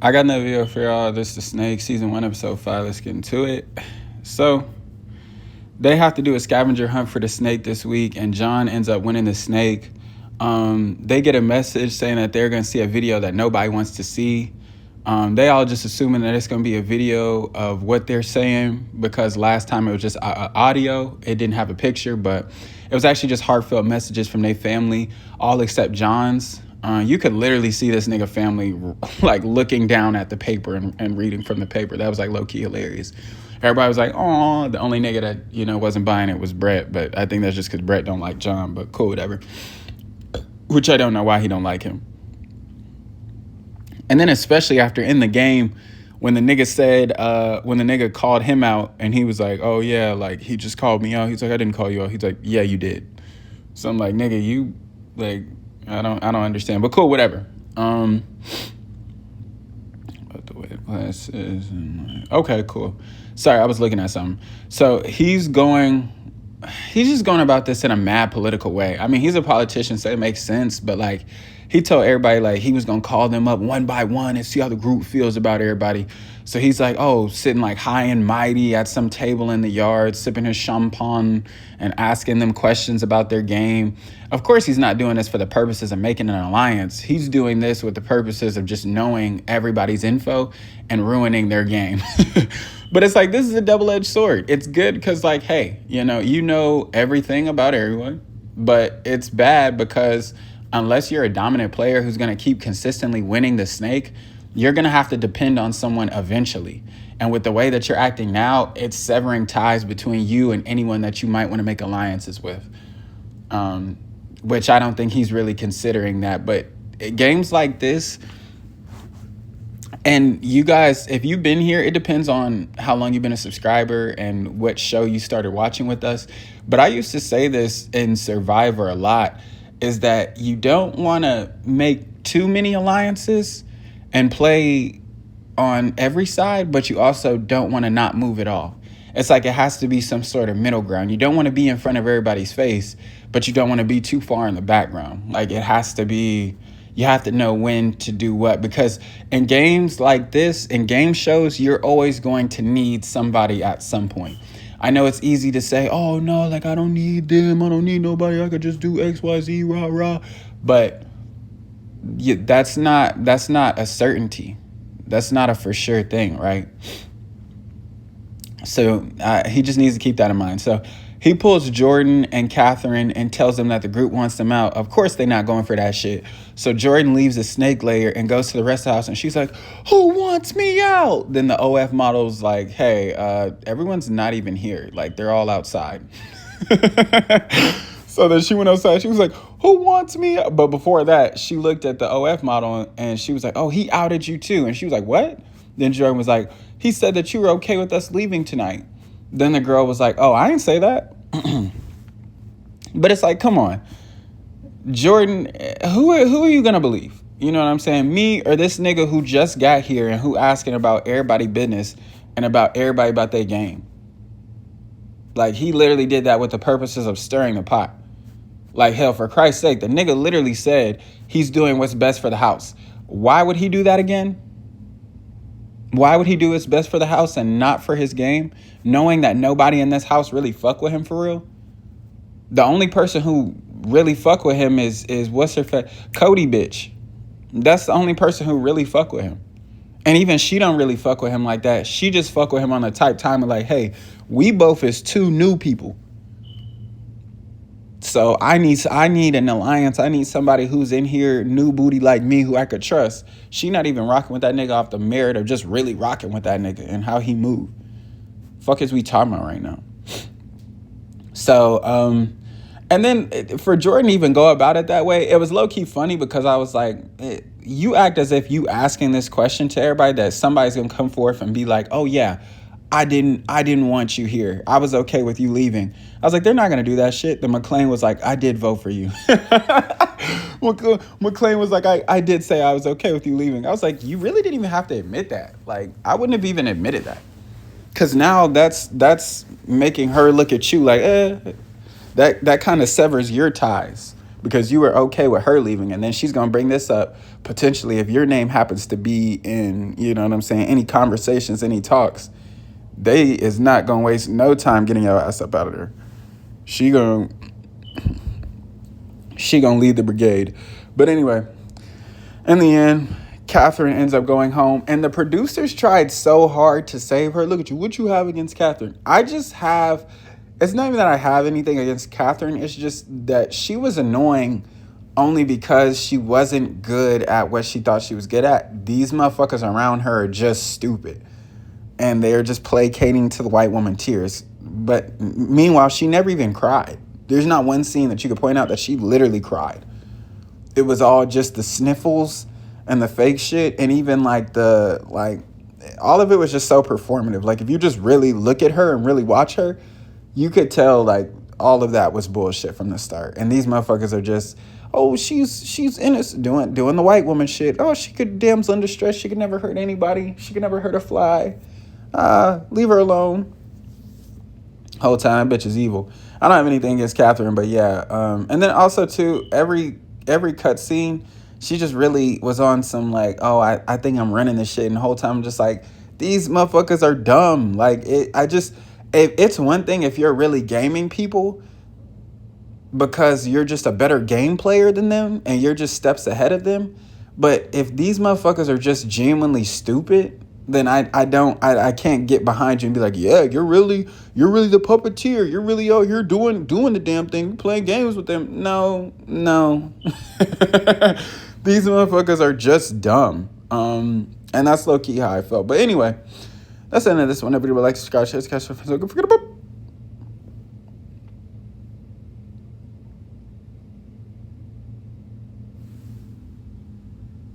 I got another video for y'all. This is The Snake, Season 1, Episode 5. Let's get into it. So, they have to do a scavenger hunt for the snake this week, and John ends up winning the snake. They get a message saying that they're going to see a video that nobody wants to see. They all just assuming that it's going to be a video of what they're saying because last time it was just audio. It didn't have a picture, but it was actually just heartfelt messages from their family, all except John's. You could literally see this nigga family like looking down at the paper and reading from the paper. That was like low-key hilarious. Everybody was like, "Oh," the only nigga that wasn't buying it was Brett, but I think that's just because Brett don't like John. But cool, whatever. Which I don't know why he don't like him. And then especially after in the game, when the nigga said, when the nigga called him out, and he was like, "Oh yeah, like he just called me out." He's like, "I didn't call you out." He's like, "Yeah, you did." So I'm like, "Nigga, you like." I don't understand, but cool, whatever. But the way the glasses and okay, cool. Sorry, I was looking at something. So he's just going about this in a mad political way. I mean, he's a politician, so it makes sense, but like he told everybody like he was gonna call them up one by one and see how the group feels about everybody. So he's like, oh, sitting like high and mighty at some table in the yard, sipping his champagne and asking them questions about their game. Of course, he's not doing this for the purposes of making an alliance. He's doing this with the purposes of just knowing everybody's info and ruining their game. But it's like, this is a double-edged sword. It's good because like, hey, you know everything about everyone, but it's bad because unless you're a dominant player who's going to keep consistently winning the snake, you're going to have to depend on someone eventually. And with the way that you're acting now, it's severing ties between you and anyone that you might want to make alliances with. Which I don't think he's really considering that. But games like this, and you guys, if you've been here, it depends on how long you've been a subscriber and what show you started watching with us. But I used to say this in Survivor a lot, is that you don't want to make too many alliances and play on every side, but you also don't want to not move at all. It's like it has to be some sort of middle ground. You don't want to be in front of everybody's face, but you don't want to be too far in the background. Like it has to be, you have to know when to do what, because in games like this, in game shows, you're always going to need somebody at some point. I know it's easy to say, oh no, like I don't need them, I don't need nobody, I could just do X, Y, Z, rah, rah. But that's not a certainty. That's not a for sure thing, right? So he just needs to keep that in mind. So he pulls Jordan and Catherine and tells them that the group wants them out. Of course, they're not going for that shit. So Jordan leaves the snake layer and goes to the rest of the house. And she's like, who wants me out? Then the OF model's like, hey, everyone's not even here. Like, they're all outside. So then she went outside. She was like, who wants me out? But before that, she looked at the OF model and she was like, oh, he outed you too. And she was like, what? Then Jordan was like, he said that you were okay with us leaving tonight. Then the girl was like, oh, I didn't say that. But it's like, come on. Jordan, who are you going to believe? You know what I'm saying? Me or this nigga who just got here and who asking about everybody business and about everybody about their game? Like, he literally did that with the purposes of stirring the pot. Like, hell, for Christ's sake, the nigga literally said he's doing what's best for the house. Why would he do that again? Why would he do what's best for the house and not for his game, knowing that nobody in this house really fuck with him for real? The only person who really fuck with him is what's her Cody bitch. That's the only person who really fuck with him. And even she don't really fuck with him like that. She just fuck with him on the type time of like, hey, we both is two new people. So I need an alliance. I need somebody who's in here, new booty like me, who I could trust. She not even rocking with that nigga off the merit of just really rocking with that nigga and how he move. Fuck is we talking about right now? So, and then for Jordan to even go about it that way, it was low-key funny because I was like, you act as if you asking this question to everybody that somebody's gonna come forth and be like, oh yeah, I didn't want you here. I was okay with you leaving. I was like, they're not going to do that shit. Then McClain was like, I did vote for you. McClain was like, I did say I was okay with you leaving. I was like, you really didn't even have to admit that. Like, I wouldn't have even admitted that. Because now that's making her look at you like, that kind of severs your ties. Because you were okay with her leaving. And then she's going to bring this up potentially, if your name happens to be in, you know what I'm saying, any conversations, any talks, they is not gonna waste no time getting your ass up out of there. She gonna lead the brigade. But anyway, in the end, Catherine ends up going home, and the producers tried so hard to save her. Look at you. What you have against Catherine? I just have. It's not even that I have anything against Catherine. It's just that she was annoying only because she wasn't good at what she thought she was good at. These motherfuckers around her are just stupid, and they're just placating to the white woman tears. But meanwhile, she never even cried. There's not one scene that you could point out that she literally cried. It was all just the sniffles and the fake shit, and even all of it was just so performative. Like, if you just really look at her and really watch her, you could tell like all of that was bullshit from the start. And these motherfuckers are just, oh, she's innocent, doing the white woman shit. Oh, she could damsel in distress. She could never hurt anybody. She could never hurt a fly. Leave her alone. Whole time, bitch is evil. I don't have anything against Catherine, but yeah. And then also too, every cut scene, she just really was on some like, oh, I think I'm running this shit, and the whole time I'm just like, these motherfuckers are dumb. Like it's one thing if you're really gaming people because you're just a better game player than them and you're just steps ahead of them. But if these motherfuckers are just genuinely stupid, then I can't get behind you and be like, yeah, you're really the puppeteer. You're really out here doing the damn thing, playing games with them. No. These motherfuckers are just dumb. And that's low key how I felt. But anyway, that's the end of this one. Everybody would like to subscribe, share, catch up. Don't forget about